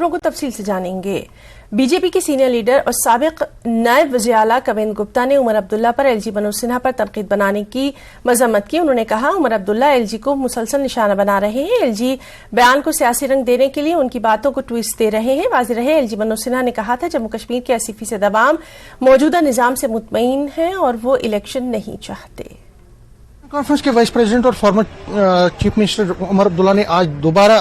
खबरों को तफसील से जानेंगे। बीजेपी के सीनियर लीडर और साबिक नायब वज़ीर आला कविंद्र गुप्ता ने उमर अब्दुल्ला पर एलजी मनोज सिन्हा पर तनकीद बनाने की मजम्मत की। उन्होंने कहा, उमर अब्दुल्ला एलजी को मुसलसल निशाना बना रहे हैं। एलजी बयान को सियासी रंग देने के लिए उनकी बातों को ट्विस्ट दे रहे हैं। वाज़ेह रहे, एलजी मनोज सिन्हा ने कहा था, जम्मू कश्मीर के 80% अवाम मौजूदा निजाम से मुतमईन हैं और वो इलेक्शन नहीं चाहते। कॉन्फ्रेंस के वाइस प्रेसिडेंट और former chief minister Omar Abdullah ने आज दोबारा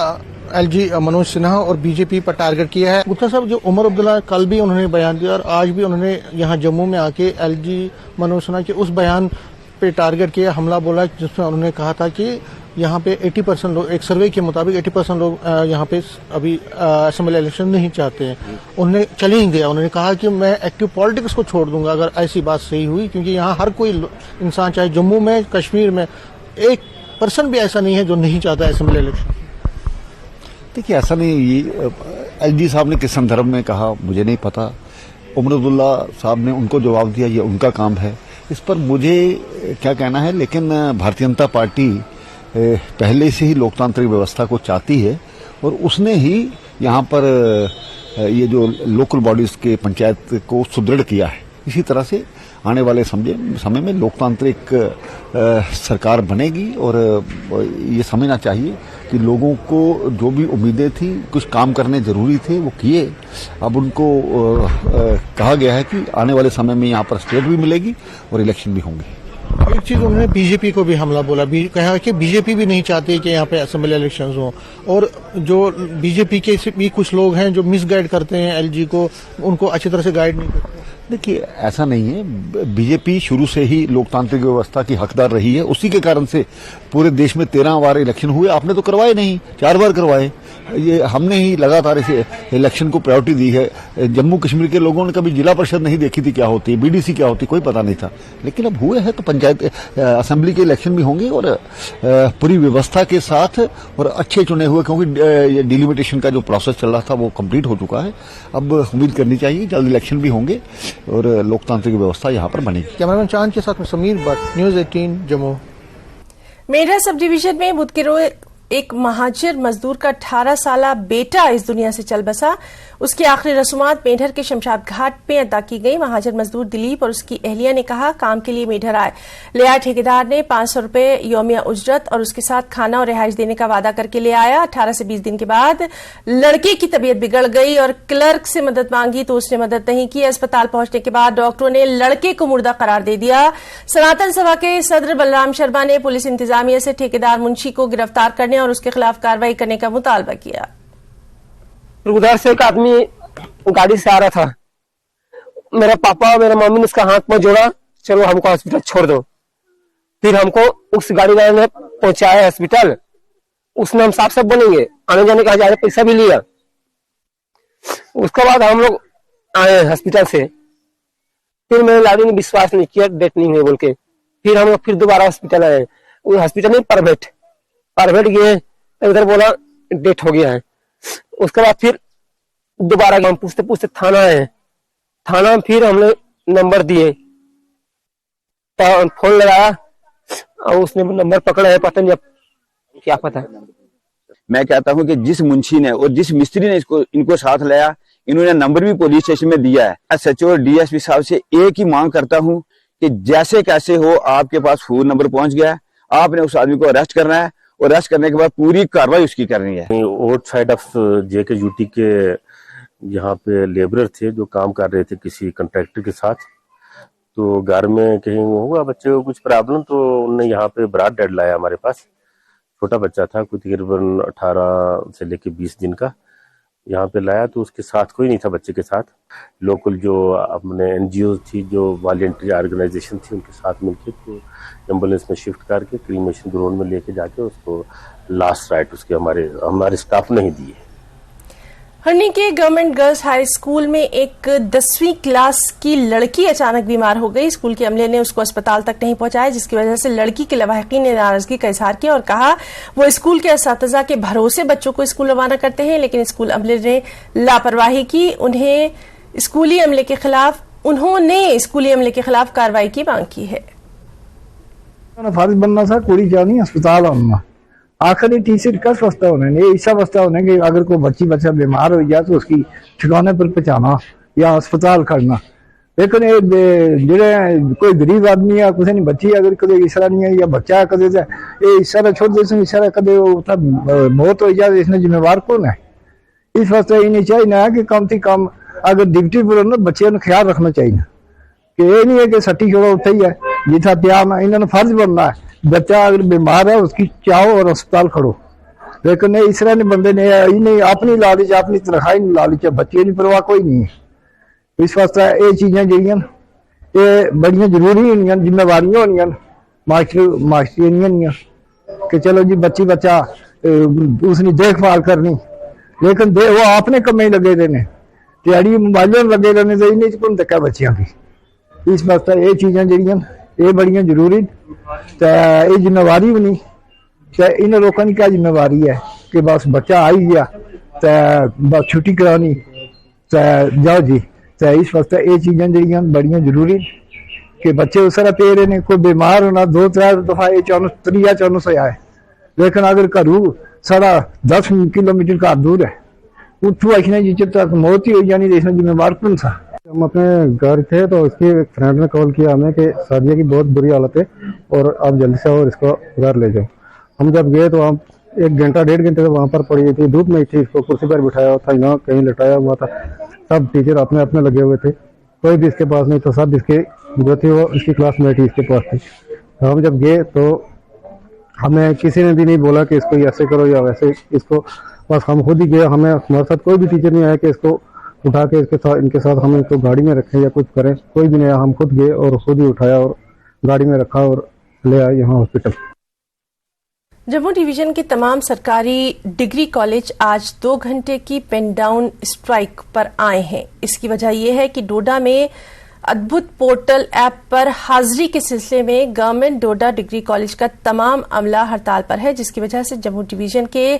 एलजी मनोज सिन्हा और बीजेपी पर टारगेट किया है। गुप्ता साहब, जो उमर अब्दुल्ला कल भी उन्होंने बयान दिया और आज भी उन्होंने यहाँ जम्मू में आके एलजी मनोज सिन्हा के उस बयान पे टारगेट किया, हमला बोला, जिसमें उन्होंने कहा था कि यहाँ पे 80% लोग, एक सर्वे के मुताबिक 80% लोग यहाँ पे अभी असेंबली इलेक्शन नहीं चाहते हैं। उन्होंने चैलेंज दिया, उन्होंने कहा कि मैं एक्टिव पॉलिटिक्स को छोड़ दूंगा अगर ऐसी बात सही हुई, क्योंकि यहाँ हर कोई इंसान, चाहे जम्मू में, कश्मीर में, 1% भी ऐसा नहीं है जो नहीं चाहता असेंबली इलेक्शन। देखिए, ऐसा नहीं, ये एलजी साहब ने किस संदर्भ में कहा मुझे नहीं पता। उमर अब्दुल्ला साहब ने उनको जवाब दिया, ये उनका काम है। इस पर मुझे क्या कहना है, लेकिन भारतीय जनता पार्टी पहले से ही लोकतांत्रिक व्यवस्था को चाहती है और उसने ही यहाँ पर ये जो लोकल बॉडीज के पंचायत को सुदृढ़ किया है। इसी तरह से आने वाले समय में लोकतांत्रिक सरकार बनेगी और ये समझना चाहिए कि लोगों को जो भी उम्मीदें थी, कुछ काम करने जरूरी थे, वो किए। अब उनको कहा गया है कि आने वाले समय में यहाँ पर स्टेट भी मिलेगी और इलेक्शन भी होंगे। एक चीज उन्होंने बीजेपी को भी हमला बोला, कहा कि बीजेपी भी नहीं चाहती कि यहाँ पे असेंबली इलेक्शंस हो, और जो बीजेपी के भी कुछ लोग हैं जो मिसगाइड करते हैं एलजी को, उनको अच्छी तरह से गाइड नहीं करते। देखिए, ऐसा नहीं है, बीजेपी शुरू से ही लोकतांत्रिक व्यवस्था की हकदार रही है। उसी के कारण से पूरे देश में 13 बार इलेक्शन हुए। आपने तो करवाए नहीं, 4 बार करवाए। ये हमने ही लगातार इसे इलेक्शन को प्रायोरिटी दी है। जम्मू कश्मीर के लोगों ने कभी जिला परिषद नहीं देखी थी क्या होती है, बीडीसी क्या होती, कोई पता नहीं था। लेकिन अब हुए हैं तो पंचायत असेंबली के इलेक्शन भी होंगे और पूरी व्यवस्था के साथ और अच्छे चुने हुए, क्योंकि डिलिमिटेशन का जो प्रोसेस चल रहा था वो कंप्लीट हो चुका है। अब उम्मीद करनी चाहिए जल्द इलेक्शन भी होंगे और लोकतांत्रिक व्यवस्था यहाँ पर बनेगी। कैमरामैन चांद के साथ में Sameer Bhatt, news 18 Jammu. Medha sub division में बुध के रोज एक महाजर मजदूर का 18 साला बेटा इस दुनिया से चल बसा। उसकी आखिरी रसूमात मेढर के शमशाद घाट पे अदा की गई। महाजर मजदूर दिलीप और उसकी अहलिया ने कहा, काम के लिए मेढर आए, ले आए ठेकेदार ने 500 रुपए योमिया उजरत और उसके साथ खाना और रिहाइश देने का वादा करके ले आया। 18 से 20 दिन के बाद लड़के की तबीयत बिगड़ गई और क्लर्क से मदद मांगी तो उसने मदद नहीं की। अस्पताल पहुंचने के बाद डॉक्टरों ने लड़के को मुर्दा करार दे दिया। सनातन सभा के सदर बलराम शर्मा ने पुलिस इंतजामिया से ठेकेदार मुंशी को गिरफ्तार करने और उसके खिलाफ कार्रवाई करने का मुतालबा किया। उधर से एक आदमी गाड़ी से आ रहा था, मेरा पापा और मेरा मम्मी ने उसका हाथ में जोड़ा, चलो हमको हॉस्पिटल छोड़ दो। फिर हमको उस गाड़ी वाले ने पहुंचाया हॉस्पिटल। उसने हम साफ साफ बोलेंगे, आने जाने का 1000 पैसा भी लिया। उसके बाद हम लोग आए हॉस्पिटल से। फिर मेरे लाड़ी ने विश्वास नहीं किया, डेट नहीं हुई बोल के। फिर हम लोग फिर दोबारा हॉस्पिटल आए। वो हॉस्पिटल में प्राइवेट गए, उधर बोला डेट हो गया है। उसके बाद फिर दोबारा हम पूछते पूछते थाना आए। थाना में फिर हमने नंबर दिए, तो फोन लगाया और उसने नंबर पकड़ा है, पता नहीं क्या पता। मैं कहता हूं कि जिस मुंशी ने और जिस मिस्त्री ने इनको साथ लाया, इन्होंने नंबर भी पुलिस स्टेशन में दिया है। एसएचओ और डीएसपी साहब से एक ही मांग करता हूं कि जैसे कैसे हो, आपके पास फोन नंबर पहुंच गया, आपने उस आदमी को अरेस्ट करना है और अरेस्ट करने के बाद पूरी कार्रवाई उसकी करनी है। Out side of JK UT के यहाँ पे लेबरर थे जो काम कर रहे थे किसी कॉन्ट्रैक्टर के साथ। तो घर में कहीं हुआ बच्चे को कुछ प्रॉब्लम, तो उन्होंने यहाँ पे ब्राड डेड लाया हमारे पास। छोटा बच्चा था, कुछ तकरीबन 18 से लेके 20 दिन का। यहाँ पे लाया तो उसके साथ कोई नहीं था बच्चे के साथ। लोकल जो अपने एनजीओ थी, जो वॉलंटरी ऑर्गेनाइजेशन थी, उनके साथ मिलकर तो एम्बुलेंस में शिफ्ट करके क्रीमेशन ग्राउंड में लेके जाके उसको लास्ट राइट उसके हमारे स्टाफ ने ही दिए। हरनी के गवर्नमेंट गर्ल्स हाई स्कूल में एक 10वीं क्लास की लड़की अचानक बीमार हो गई। स्कूल के अमले ने उसको अस्पताल तक नहीं पहुंचाया, जिसकी वजह से लड़की के लवाहिकीन ने नाराजगी का इजहार किया और कहा वो स्कूल के असातिज़ा के भरोसे बच्चों को स्कूल रवाना करते हैं, लेकिन स्कूल अमले ने लापरवाही की। उन्होंने स्कूली अमले के खिलाफ कार्रवाई की मांग की है। फारिज बनना था, कुड़ी क्या नहीं अस्पताल आना आखिरी तीसरी का सस्ता होने नहीं, ऐसा सस्ता होने कि अगर कोई बच्चा बीमार हो जाए तो उसकी ठिकाने पर पहुंचाना या अस्पताल करना। लेकिन जेडे कोई गरीब आदमी या किसी ने बच्ची अगर कदे इस तरह नहीं है या बच्चा कदे ये इस तरह छोड़ दे, इस तरह कदे मौत हो जाए, इसने जिम्मेवार कौन है? इस वास्ते इन्हें चाहिए ना कि कम से कम अगर डिप्टी पर ना बच्चे का ख्याल रखना चाहिए कि ये नहीं है कि सट्टी छोड़ो उत्थे ही है जिथा प्यार ना, इन्होंने फर्ज बनना है बच्चा अगर बीमार है उसकी चाहो और अस्पताल खड़ो। लेकिन इस तरह ने बंदे ने इन्हें अपनी लालच अपनी तनखाही लालच बच्चे की परवाह कोई नहीं है। इस वास्ते ये चीज़ां जिहड़ियां ये बड़ियां जरूरी होंदियां, जिम्मेवारियां होंदियां मास्टरियां कि चलो जी बच्चा उसकी देखभाल करनी, लेकिन वो अपने कम्में लगे रहने, दिहाड़ी मोबाइलों लगे रहने तो इन्हें कौन तक्या बच्चियां की। इस वास्ते ये चीज़ां जिहड़ियां ये बड़ियां जरूरी ते ये जिम्मेवारी भी नहीं ते इन लोगों की क्या जिम्मेवारी है कि बस बच्चा आई गया ते बस छुट्टी करानी ते जाओ जी। ते इस वास्ते ये चीज़ां जिहड़ियां बड़ियां जरूरी कि बच्चे उस तरह पे रहे ने, कोई बीमार होना 2-3 दफा ये त्रिया चांस होया है, लेकिन अगर घरों सारा 10 किलोमीटर घर दूर है उठू अखने जिस तक मौत ही हो जानी तो इसमें जिम्मेवार कौन था? हम अपने घर थे तो उसकी एक फ्रेंड ने कॉल किया हमें कि सादिया की बहुत बुरी हालत है और आप जल्दी से और इसको घर ले जाओ। हम जब गए तो हम 1 घंटा 1.5 घंटे से वहाँ पर पड़ी हुई थी, धूप में थी, इसको कुर्सी पर बिठाया था, यहाँ कहीं लटाया हुआ था, सब टीचर अपने अपने लगे हुए थे, कोई भी इसके पास नहीं था, सब इसके जो थी वो इसकी क्लासमेट ही इसके पास थी। तो हम जब गए तो हमें किसी ने भी नहीं बोला कि इसको ऐसे करो या वैसे, इसको बस हम खुद ही गए, हमें हमारे साथ कोई भी टीचर नहीं आया कि इसको उठा के इनके साथ हम इसको गाड़ी में रखें या कुछ करें, कोई भी नहीं आया। हम खुद गए और खुद ही उठाया और गाड़ी में रखा और ले आए यहाँ हॉस्पिटल। जम्मू डिवीजन के तमाम सरकारी डिग्री कॉलेज आज 2 घंटे की पेन डाउन स्ट्राइक पर आए हैं। इसकी वजह यह है कि डोडा में अद्भुत पोर्टल ऐप पर हाजिरी के सिलसिले में गवर्नमेंट डोडा डिग्री कॉलेज का तमाम अमला हड़ताल पर है, जिसकी वजह से जम्मू डिवीजन के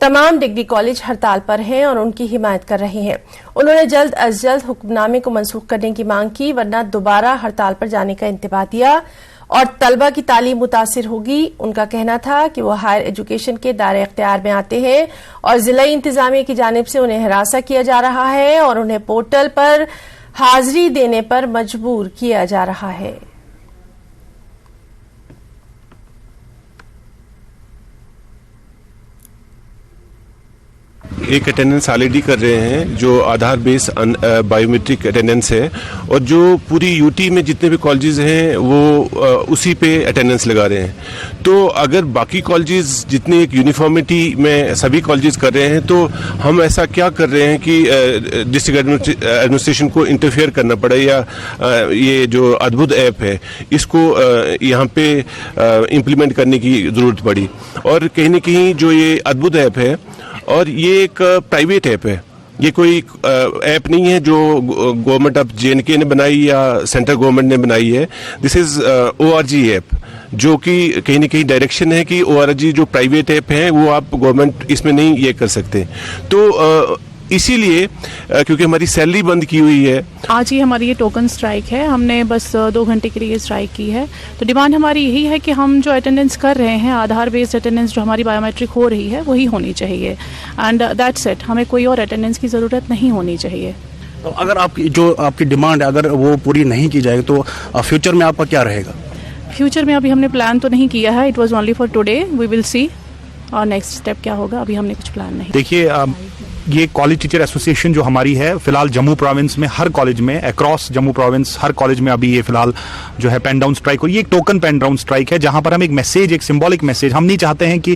तमाम डिग्री कॉलेज हड़ताल पर हैं और उनकी हिमायत कर रहे हैं। उन्होंने जल्द अज जल्द हुक्मनामे को मंसूख करने की मांग की, वरना दोबारा हड़ताल पर जाने का इंतबाह दिया और तलबा की तालीम मुतासिर होगी। उनका कहना था कि वो हायर एजुकेशन के दायरे इख्तियार में आते हैं और जिला इंतजामिया की जानिब से उन्हें हरासा किया जा रहा है और उन्हें पोर्टल पर हाजिरी देने पर मजबूर किया जा रहा है। एक अटेंडेंस ऑलरेडी कर रहे हैं जो आधार बेस बायोमेट्रिक अटेंडेंस है, और जो पूरी यूटी में जितने भी कॉलेजेस हैं वो उसी पे अटेंडेंस लगा रहे हैं। तो अगर बाकी कॉलेजेस जितने एक यूनिफॉर्मिटी में सभी कॉलेजेस कर रहे हैं तो हम ऐसा क्या कर रहे हैं कि डिस्ट्रिक्ट एडमिनिस्ट्रेशन को इंटरफेयर करना पड़े या ये जो अद्भुत ऐप है इसको यहाँ पे इम्प्लीमेंट करने की ज़रूरत पड़ी। और कहीं न कहीं जो ये अद्भुत ऐप है और ये एक प्राइवेट ऐप है, ये कोई ऐप नहीं है जो गवर्नमेंट ऑफ JNK ने बनाई या सेंट्रल गवर्नमेंट ने बनाई है। दिस इज ORG ऐप, जो कि कहीं न कहीं डायरेक्शन है कि ORG जो प्राइवेट ऐप है वो आप गवर्नमेंट इसमें नहीं ये कर सकते। तो इसीलिए क्योंकि हमारी सैलरी बंद की हुई है, आज ही हमारी ये टोकन स्ट्राइक है। हमने बस 2 घंटे के लिए स्ट्राइक की है। तो डिमांड हमारी यही है कि हम जो अटेंडेंस कर रहे हैं, आधार बेस्ड अटेंडेंस जो हमारी बायोमेट्रिक हो रही है वही होनी चाहिए, एंड दैट्स इट। हमें कोई और अटेंडेंस की ज़रूरत नहीं होनी चाहिए। तो अगर आपकी डिमांड है अगर वो पूरी नहीं की जाएगी तो फ्यूचर में आपका क्या रहेगा? फ्यूचर में अभी हमने प्लान तो नहीं किया है, it was only for today, we will see और नेक्स्ट स्टेप क्या होगा, अभी हमने कुछ प्लान नहीं। देखिए ये कॉलेज टीचर एसोसिएशन जो हमारी है, फिलहाल जम्मू प्रोविंस में हर कॉलेज में, अक्रॉस जम्मू प्रोविंस हर कॉलेज में अभी ये फिलहाल जो है पेन डाउन स्ट्राइक हो, ये एक टोकन पेन डाउन स्ट्राइक है जहां पर हम एक मैसेज, एक सिंबॉलिक मैसेज, हम नहीं चाहते हैं कि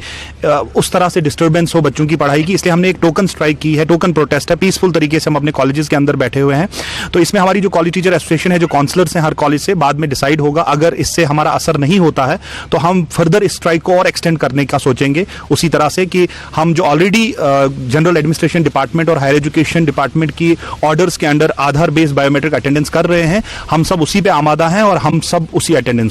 उस तरह से डिस्टर्बेंस हो बच्चों की पढ़ाई की, इसलिए हमने एक टोकन स्ट्राइक की है, टोकन प्रोटेस्ट है, पीसफुल तरीके से हम अपने कॉलेजेस के अंदर बैठे हुए हैं। तो इसमें हमारी जो कॉलेज टीचर एसोसिएशन है, जो काउंसलर्स हैं हर कॉलेज से, बाद में डिसाइड होगा। अगर इससे हमारा असर नहीं होता है तो हम फर्दर इस स्ट्राइक को और एक्सटेंड करने का सोचेंगे, उसी तरह से कि हम जो ऑलरेडी जनरल एडमिनिस्ट्रेशन डिपार्टमेंट और हायर एजुकेशन डिपार्टमेंट की ऑर्डर्स के अंडर आधार बेस्ड बायोमेट्रिक अटेंडेंस कर रहे हैं, हम सब उसी पे आमादा हैं और हम सब उसी अटेंडेंस